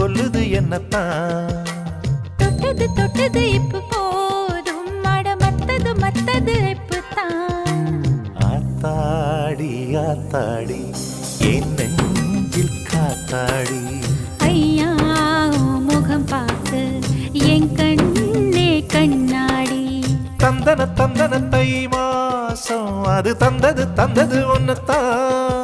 சொல்லுது என்னத்தான். தொட்டது தொட்டது இப்ப போதும் மட மத்தது மத்தது இப்பதான். ஆத்தாடி ஆத்தாடி என் நெஞ்சில் காத்தாடி. ஐயா முகம் பார்த்து என் கண்ணே கண்ணாடி. தந்தன தந்தன தை மாசம் அது தந்தது தந்தது ஒன்னத்தான்.